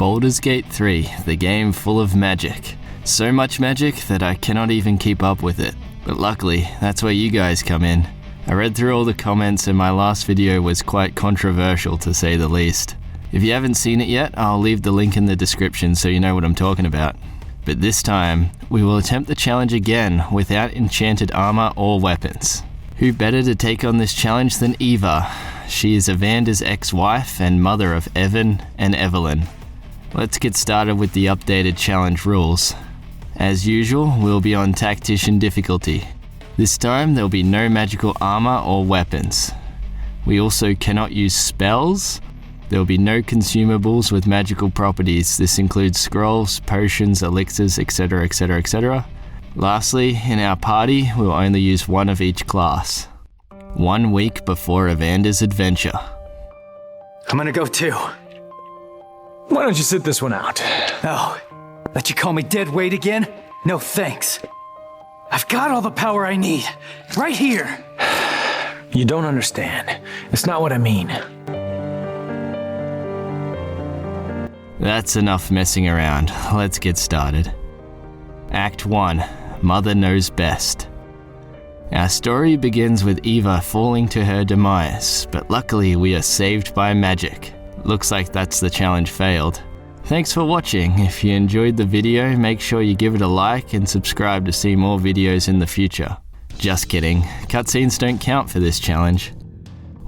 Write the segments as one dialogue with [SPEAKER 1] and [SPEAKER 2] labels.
[SPEAKER 1] Baldur's Gate 3, the game full of magic. So much magic that I cannot even keep up with it. But luckily, that's where you guys come in. I read through all the comments and my last video was quite controversial to say the least. If you haven't seen it yet, I'll leave the link in the description so you know what I'm talking about. But this time, we will attempt the challenge again without enchanted armour or weapons. Who better to take on this challenge than Eva? She is Evander's ex-wife and mother of Evan and Evelyn. Let's get started with the updated challenge rules. As usual, we'll be on tactician difficulty. This time, there'll be no magical armor or weapons. We also cannot use spells. There will be no consumables with magical properties. This includes scrolls, potions, elixirs, etc, etc, etc. Lastly, in our party, we'll only use one of each class. 1 week before Evander's adventure.
[SPEAKER 2] I'm gonna go too.
[SPEAKER 3] Why don't you sit this one out?
[SPEAKER 2] Oh, let you call me dead weight again? No thanks. I've got all the power I need, right here.
[SPEAKER 3] You don't understand. It's not what I mean.
[SPEAKER 1] That's enough messing around. Let's get started. Act 1. Mother Knows Best. Our story begins with Eva falling to her demise, but luckily we are saved by magic. Looks like that's the challenge failed. Thanks for watching. If you enjoyed the video, make sure you give it a like and subscribe to see more videos in the future. Just kidding, cutscenes don't count for this challenge.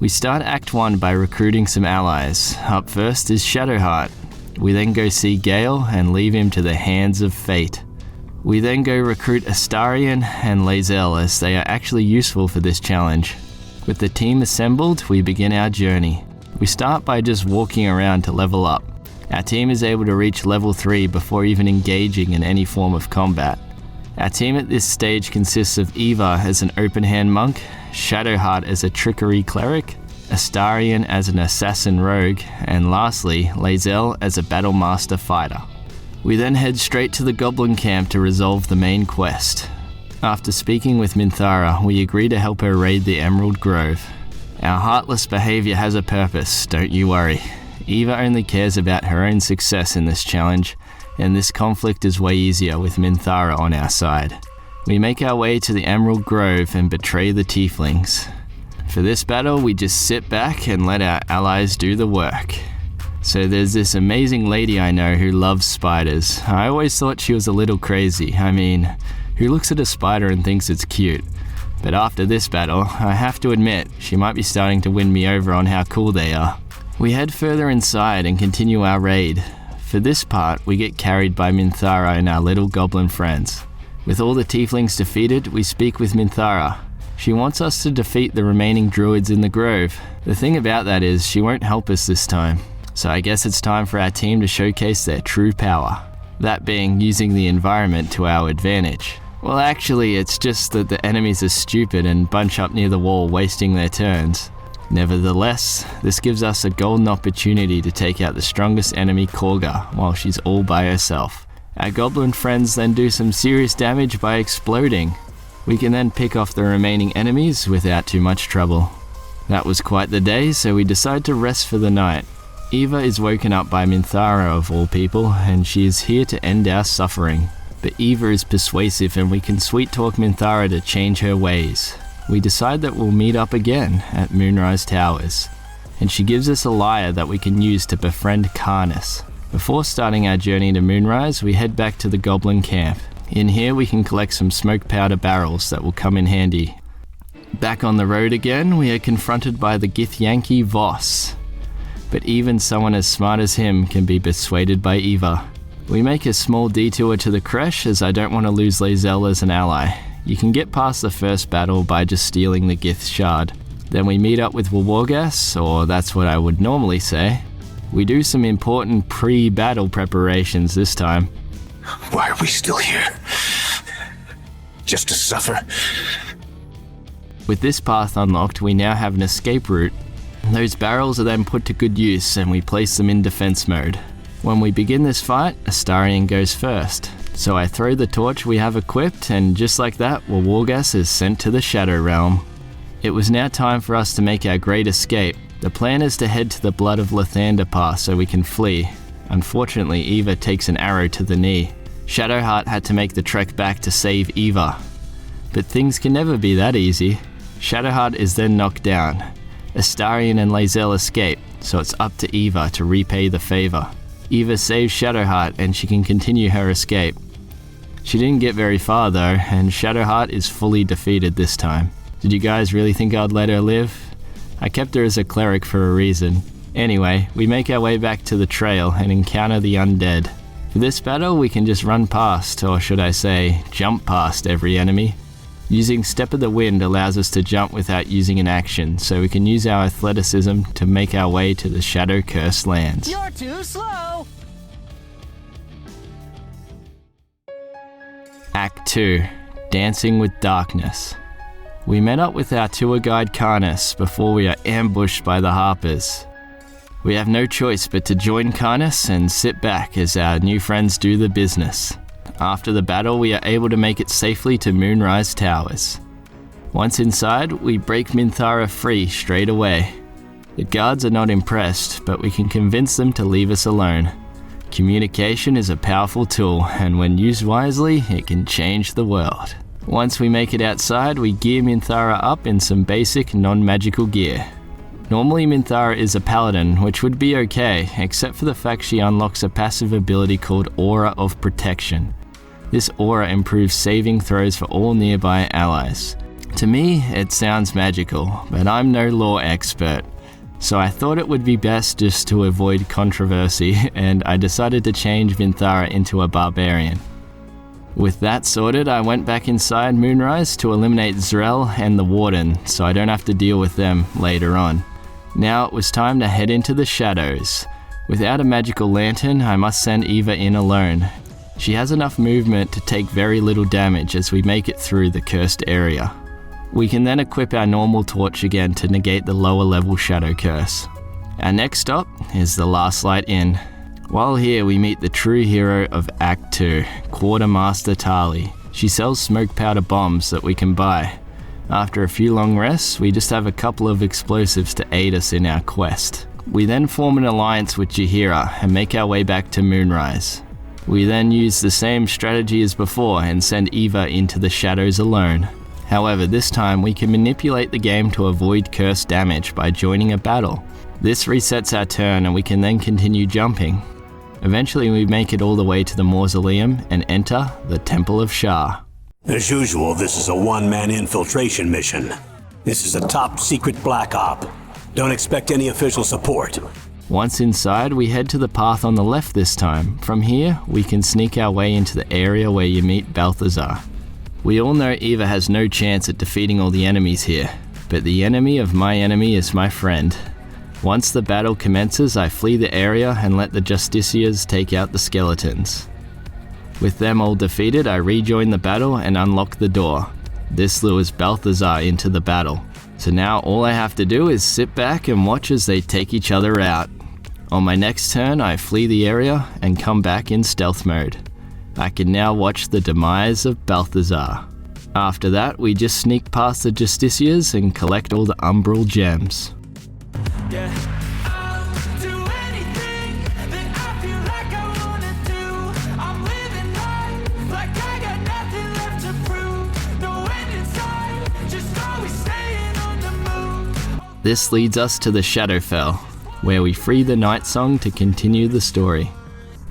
[SPEAKER 1] We start Act 1 by recruiting some allies. Up first is Shadowheart. We then go see Gale and leave him to the hands of fate. We then go recruit Astarion and Lae'zel as they are actually useful for this challenge. With the team assembled, we begin our journey. We start by just walking around to level up. Our team is able to reach level 3 before even engaging in any form of combat. Our team at this stage consists of Eva as an open hand monk, Shadowheart as a trickery cleric, Astarion as an assassin rogue, and lastly, Lae'zel as a battle master fighter. We then head straight to the goblin camp to resolve the main quest. After speaking with Minthara, we agree to help her raid the Emerald Grove. Our heartless behavior has a purpose, don't you worry. Eva only cares about her own success in this challenge, and this conflict is way easier with Minthara on our side. We make our way to the Emerald Grove and betray the tieflings. For this battle, we just sit back and let our allies do the work. So there's this amazing lady I know who loves spiders. I always thought she was a little crazy. I mean, who looks at a spider and thinks it's cute? But after this battle, I have to admit, she might be starting to win me over on how cool they are. We head further inside and continue our raid. For this part, we get carried by Minthara and our little goblin friends. With all the tieflings defeated, we speak with Minthara. She wants us to defeat the remaining druids in the grove. The thing about that is, she won't help us this time. So I guess it's time for our team to showcase their true power. That being using the environment to our advantage. Well, actually, it's just that the enemies are stupid and bunch up near the wall, wasting their turns. Nevertheless, this gives us a golden opportunity to take out the strongest enemy, Korga, while she's all by herself. Our goblin friends then do some serious damage by exploding. We can then pick off the remaining enemies without too much trouble. That was quite the day, so we decide to rest for the night. Eva is woken up by Minthara of all people, and she is here to end our suffering. But Eva is persuasive and we can sweet talk Minthara to change her ways. We decide that we'll meet up again at Moonrise Towers, and she gives us a lyre that we can use to befriend Karnus. Before starting our journey to Moonrise, we head back to the goblin camp. In here we can collect some smoke powder barrels that will come in handy. Back on the road again, we are confronted by the Githyanki Voss. But even someone as smart as him can be persuaded by Eva. We make a small detour to the creche as I don't want to lose Lae'zel as an ally. You can get past the first battle by just stealing the Gith shard. Then we meet up with Wawargas, or that's what I would normally say. We do some important pre-battle preparations this time.
[SPEAKER 4] Why are we still here? Just to suffer?
[SPEAKER 1] With this path unlocked, we now have an escape route. Those barrels are then put to good use and we place them in defense mode. When we begin this fight, Astarion goes first. So I throw the torch we have equipped, and just like that, Wawargas is sent to the Shadow Realm. It was now time for us to make our great escape. The plan is to head to the Blood of Lathander path so we can flee. Unfortunately, Eva takes an arrow to the knee. Shadowheart had to make the trek back to save Eva. But things can never be that easy. Shadowheart is then knocked down. Astarion and Lae'zel escape, so it's up to Eva to repay the favor. Eva saves Shadowheart and she can continue her escape. She didn't get very far though, and Shadowheart is fully defeated this time. Did you guys really think I'd let her live? I kept her as a cleric for a reason. Anyway, we make our way back to the trail and encounter the undead. For this battle, we can just run past, or should I say, jump past every enemy. Using Step of the Wind allows us to jump without using an action, so we can use our athleticism to make our way to the Shadow-Cursed lands.
[SPEAKER 5] You're too slow!
[SPEAKER 1] Act 2. Dancing with Darkness. We met up with our tour guide Karnas before we are ambushed by the Harpers. We have no choice but to join Karnas and sit back as our new friends do the business. After the battle, we are able to make it safely to Moonrise Towers. Once inside, we break Minthara free straight away. The guards are not impressed, but we can convince them to leave us alone. Communication is a powerful tool, and when used wisely, it can change the world. Once we make it outside, we gear Minthara up in some basic non-magical gear. Normally Minthara is a paladin, which would be okay, except for the fact she unlocks a passive ability called Aura of Protection. This aura improves saving throws for all nearby allies. To me, it sounds magical, but I'm no lore expert, so I thought it would be best just to avoid controversy, and I decided to change Minthara into a barbarian. With that sorted, I went back inside Moonrise to eliminate Zrel and the Warden, so I don't have to deal with them later on. Now it was time to head into the shadows. Without a magical lantern, I must send Eva in alone. She has enough movement to take very little damage as we make it through the cursed area. We can then equip our normal torch again to negate the lower level shadow curse. Our next stop is the Last Light Inn. While here we meet the true hero of Act 2, Quartermaster Tali. She sells smoke powder bombs that we can buy. After a few long rests, we just have a couple of explosives to aid us in our quest. We then form an alliance with Jaheira and make our way back to Moonrise. We then use the same strategy as before and send Eva into the shadows alone. However, this time we can manipulate the game to avoid curse damage by joining a battle. This resets our turn and we can then continue jumping. Eventually we make it all the way to the mausoleum and enter the Temple of Shah.
[SPEAKER 4] As usual, this is a one-man infiltration mission. This is a top-secret black op. Don't expect any official support.
[SPEAKER 1] Once inside, we head to the path on the left this time. From here, we can sneak our way into the area where you meet Balthazar. We all know Eva has no chance at defeating all the enemies here, but the enemy of my enemy is my friend. Once the battle commences, I flee the area and let the Justiciars take out the skeletons. With them all defeated, I rejoin the battle and unlock the door. This lures Balthazar into the battle. So now all I have to do is sit back and watch as they take each other out. On my next turn, I flee the area and come back in stealth mode. I can now watch the demise of Balthazar. After that, we just sneak past the Justiciars and collect all the Umbral gems. This leads us to the Shadowfell, where we free the Night Song to continue the story.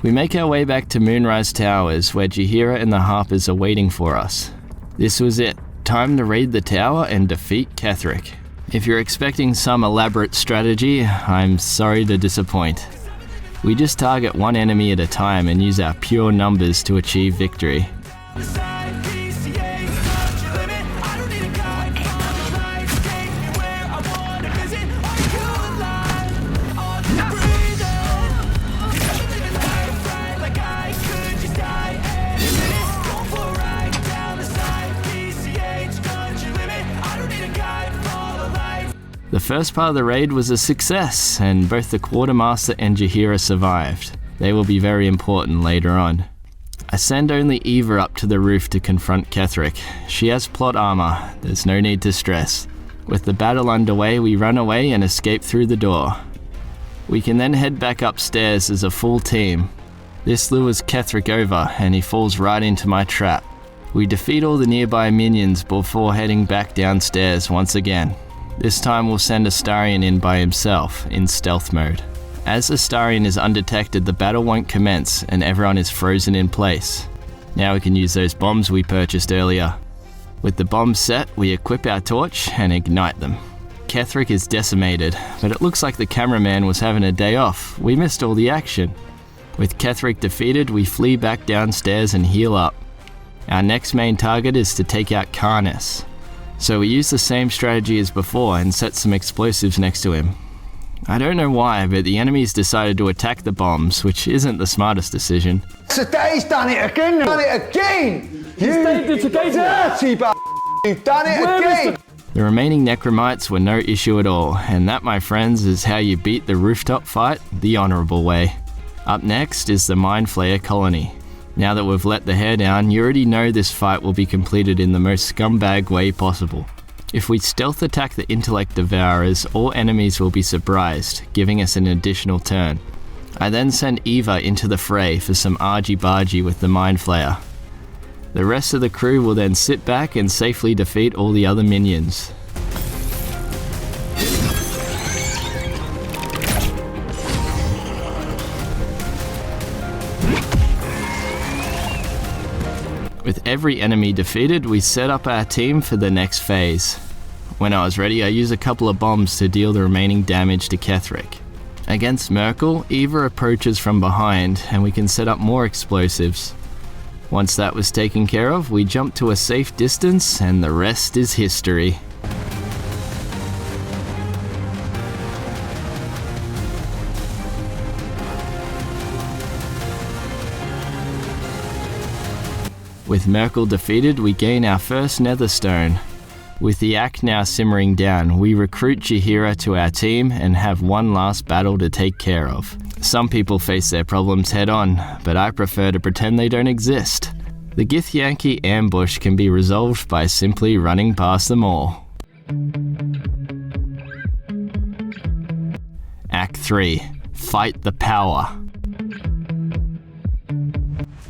[SPEAKER 1] We make our way back to Moonrise Towers, where Jaheira and the Harpers are waiting for us. This was it. Time to raid the tower and defeat Ketheric. If you're expecting some elaborate strategy, I'm sorry to disappoint. We just target one enemy at a time and use our pure numbers to achieve victory. The first part of the raid was a success, and both the Quartermaster and Jaheira survived. They will be very important later on. I send only Eva up to the roof to confront Ketheric. She has plot armor, there's no need to stress. With the battle underway, we run away and escape through the door. We can then head back upstairs as a full team. This lures Ketheric over and he falls right into my trap. We defeat all the nearby minions before heading back downstairs once again. This time we'll send Astarion in by himself, in stealth mode. As Astarion is undetected, the battle won't commence and everyone is frozen in place. Now we can use those bombs we purchased earlier. With the bombs set, we equip our torch and ignite them. Ketheric is decimated, but it looks like the cameraman was having a day off. We missed all the action. With Ketheric defeated, we flee back downstairs and heal up. Our next main target is to take out Karnas. So we use the same strategy as before and set some explosives next to him. I don't know why, but the enemies decided to attack the bombs, which isn't the smartest decision.
[SPEAKER 5] Today's done it again! Done it again! You dirty b****! You've done it again!
[SPEAKER 1] The remaining Necromites were no issue at all, and that, my friends, is how you beat the rooftop fight the honourable way. Up next is the Mind Flayer colony. Now that we've let the hair down, you already know this fight will be completed in the most scumbag way possible. If we stealth attack the Intellect Devourers, all enemies will be surprised, giving us an additional turn. I then send Eva into the fray for some argy-bargy with the Mind Flayer. The rest of the crew will then sit back and safely defeat all the other minions. With every enemy defeated, we set up our team for the next phase. When I was ready, I used a couple of bombs to deal the remaining damage to Ketheric. Against Merkel, Eva approaches from behind and we can set up more explosives. Once that was taken care of, we jump to a safe distance and the rest is history. With Merkel defeated, we gain our first Netherstone. With the Act now simmering down, we recruit JJareli to our team and have one last battle to take care of. Some people face their problems head on, but I prefer to pretend they don't exist. The Githyanki ambush can be resolved by simply running past them all. Act 3. Fight the Power.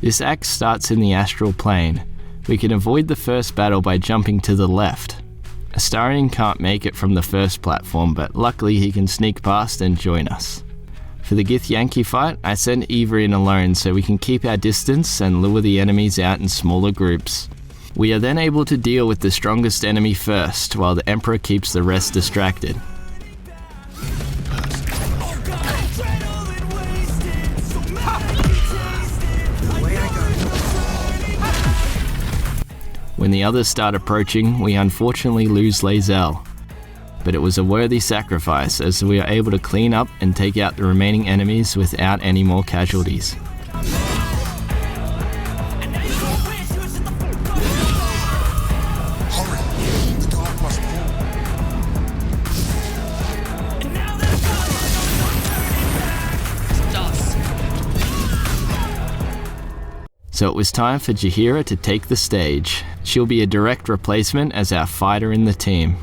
[SPEAKER 1] This act starts in the astral plane. We can avoid the first battle by jumping to the left. Astarion can't make it from the first platform, but luckily he can sneak past and join us. For the Githyanki fight, I send Eva in alone so we can keep our distance and lure the enemies out in smaller groups. We are then able to deal with the strongest enemy first, while the Emperor keeps the rest distracted. When the others start approaching, we unfortunately lose Lae'zel. But it was a worthy sacrifice as we are able to clean up and take out the remaining enemies without any more casualties. So it was time for JJareli to take the stage. She'll be a direct replacement as our fighter in the team.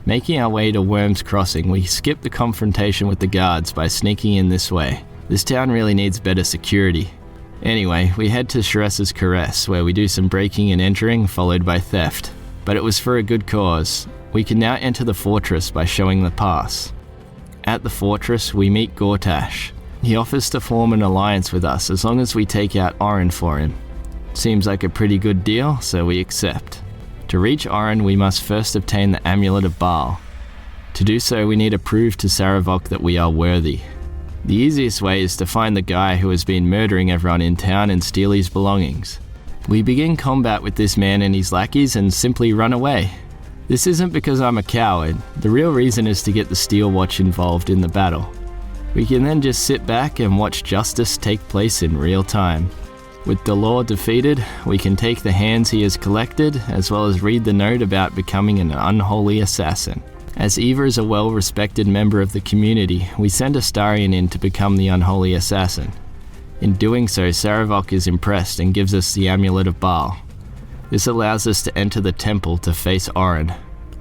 [SPEAKER 1] Making our way to Worm's Crossing, we skip the confrontation with the guards by sneaking in this way. This town really needs better security. Anyway, we head to Shressa's Caress, where we do some breaking and entering, followed by theft. But it was for a good cause. We can now enter the fortress by showing the pass. At the fortress, we meet Gortash. He offers to form an alliance with us as long as we take out Orin for him. Seems like a pretty good deal, so we accept. To reach Orin, we must first obtain the Amulet of Baal. To do so, we need to prove to Sarevok that we are worthy. The easiest way is to find the guy who has been murdering everyone in town and steal his belongings. We begin combat with this man and his lackeys and simply run away. This isn't because I'm a coward. The real reason is to get the Steel Watch involved in the battle. We can then just sit back and watch justice take place in real time. With Dalor defeated, we can take the hands he has collected, as well as read the note about becoming an unholy assassin. As Eva is a well-respected member of the community, we send Astarion in to become the unholy assassin. In doing so, Sarevok is impressed and gives us the Amulet of Baal. This allows us to enter the temple to face Orin.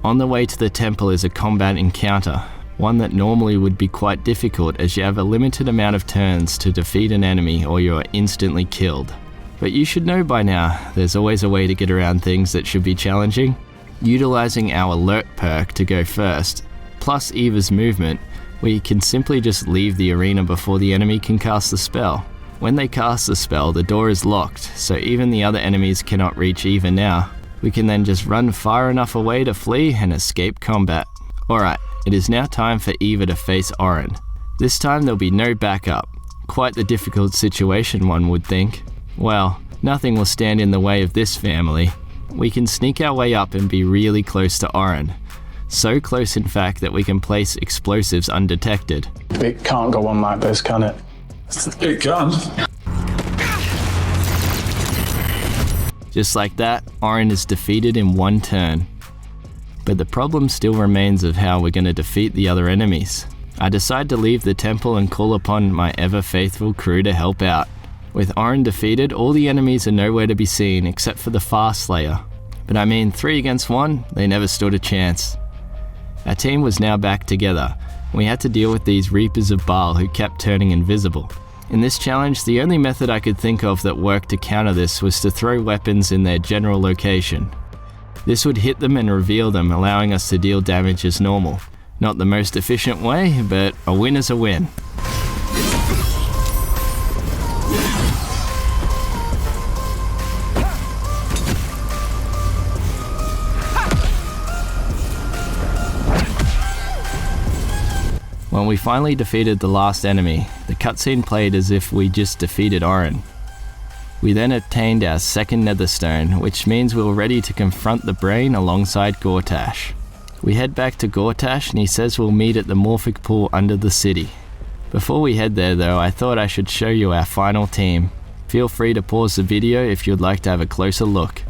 [SPEAKER 1] On the way to the temple is a combat encounter. one that normally would be quite difficult as you have a limited amount of turns to defeat an enemy or you are instantly killed. But you should know by now, there's always a way to get around things that should be challenging. Utilizing our alert perk to go first, plus Eva's movement, we can simply just leave the arena before the enemy can cast the spell. When they cast the spell, the door is locked, so even the other enemies cannot reach Eva now. We can then just run far enough away to flee and escape combat. Alright, it is now time for Eva to face Orin. This time there'll be no backup. Quite the difficult situation, one would think. Well, nothing will stand in the way of this family. We can sneak our way up and be really close to Orin. So close in fact that we can place explosives undetected.
[SPEAKER 3] It can't go on like this, can it?
[SPEAKER 6] It can.
[SPEAKER 1] Just like that, Orin is defeated in one turn. But the problem still remains of how we're going to defeat the other enemies. I decide to leave the temple and call upon my ever-faithful crew to help out. With Orin defeated, all the enemies are nowhere to be seen except for the Fast Slayer. But I mean, 3 against 1, they never stood a chance. Our team was now back together. We had to deal with these Reapers of Baal who kept turning invisible. In this challenge, the only method I could think of that worked to counter this was to throw weapons in their general location. This would hit them and reveal them, allowing us to deal damage as normal. Not the most efficient way, but a win is a win. When we finally defeated the last enemy, the cutscene played as if we just defeated Orin. We then obtained our second netherstone, which means we were ready to confront the brain alongside Gortash. We head back to Gortash and he says we'll meet at the Morphic Pool under the city. Before we head there though, I thought I should show you our final team. Feel free to pause the video if you'd like to have a closer look.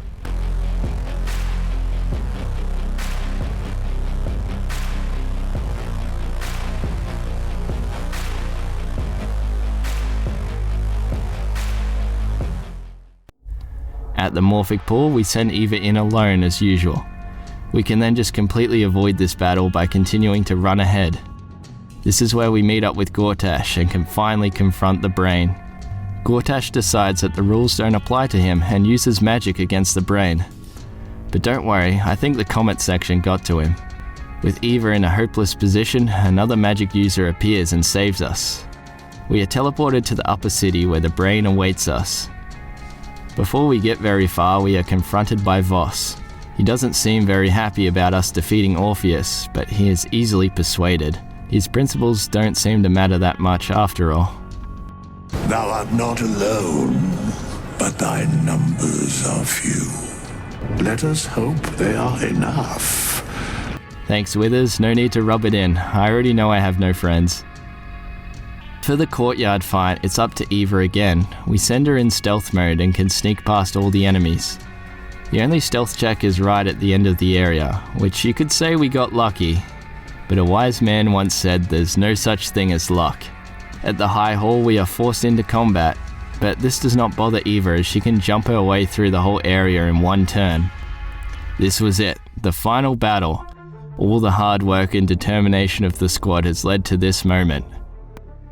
[SPEAKER 1] At the Morphic Pool, we send Eva in alone as usual. We can then just completely avoid this battle by continuing to run ahead. This is where we meet up with Gortash and can finally confront the brain. Gortash decides that the rules don't apply to him and uses magic against the brain. But don't worry, I think the comment section got to him. With Eva in a hopeless position, another magic user appears and saves us. We are teleported to the upper city where the brain awaits us. Before we get very far, we are confronted by Voss. He doesn't seem very happy about us defeating Orpheus, but he is easily persuaded. His principles don't seem to matter that much after all.
[SPEAKER 7] Thou art not alone, but thy numbers are few. Let us hope they are enough.
[SPEAKER 1] Thanks, Withers. No need to rub it in. I already know I have no friends. For the courtyard fight, it's up to Eva again. We send her in stealth mode and can sneak past all the enemies. The only stealth check is right at the end of the area, which you could say we got lucky. But a wise man once said there's no such thing as luck. At the High Hall we are forced into combat, but this does not bother Eva as she can jump her way through the whole area in one turn. This was it, the final battle. All the hard work and determination of the squad has led to this moment.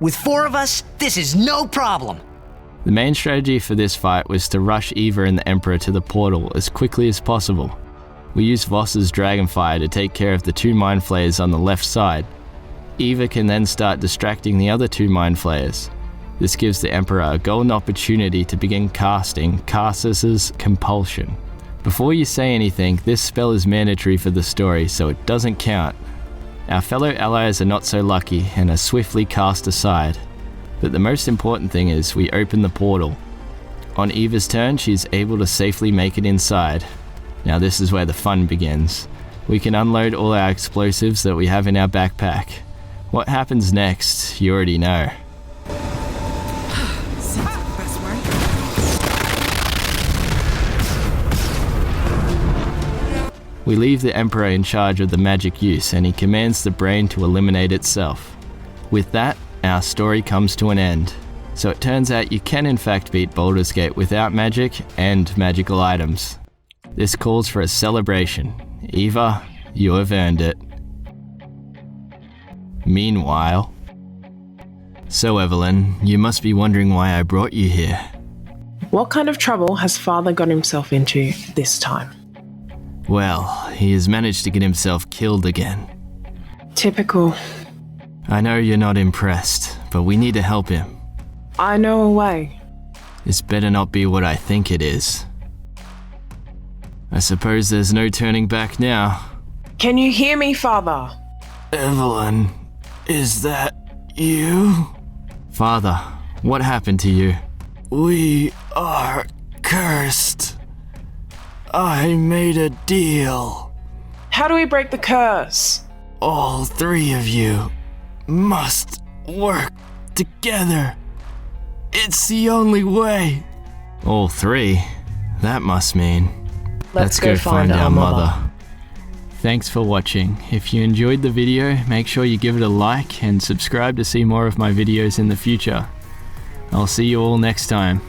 [SPEAKER 8] With 4 of us, this is no problem.
[SPEAKER 1] The main strategy for this fight was to rush Eva and the Emperor to the portal as quickly as possible. We used Voss's Dragonfire to take care of the 2 Mind Flayers on the left side. Eva can then start distracting the other 2 Mind Flayers. This gives the Emperor a golden opportunity to begin casting Karsus's Compulsion. Before you say anything, this spell is mandatory for the story, so it doesn't count. Our fellow allies are not so lucky and are swiftly cast aside. But the most important thing is we open the portal. On Eva's turn, she's able to safely make it inside. Now this is where the fun begins. We can unload all our explosives that we have in our backpack. What happens next, you already know. We leave the Emperor in charge of the magic use and he commands the brain to eliminate itself. With that, our story comes to an end. So it turns out you can in fact beat Baldur's Gate without magic and magical items. This calls for a celebration. Eva, you have earned it. Meanwhile... So, Evelyn, you must be wondering why I brought you here.
[SPEAKER 6] What kind of trouble has Father got himself into this time?
[SPEAKER 1] Well, he has managed to get himself killed again.
[SPEAKER 6] Typical.
[SPEAKER 1] I know you're not impressed, but we need to help him.
[SPEAKER 6] I know a way.
[SPEAKER 1] This better not be what I think it is. I suppose there's no turning back now.
[SPEAKER 6] Can you hear me, Father?
[SPEAKER 1] Evelyn, is that you? Father, what happened to you? We are cursed. I made a deal.
[SPEAKER 6] How do we break the curse?
[SPEAKER 1] All three of you must work together. It's the only way. All three? That must mean... Let's go find our mother. Thanks for watching. If you enjoyed the video, make sure you give it a like and subscribe to see more of my videos in the future. I'll see you all next time.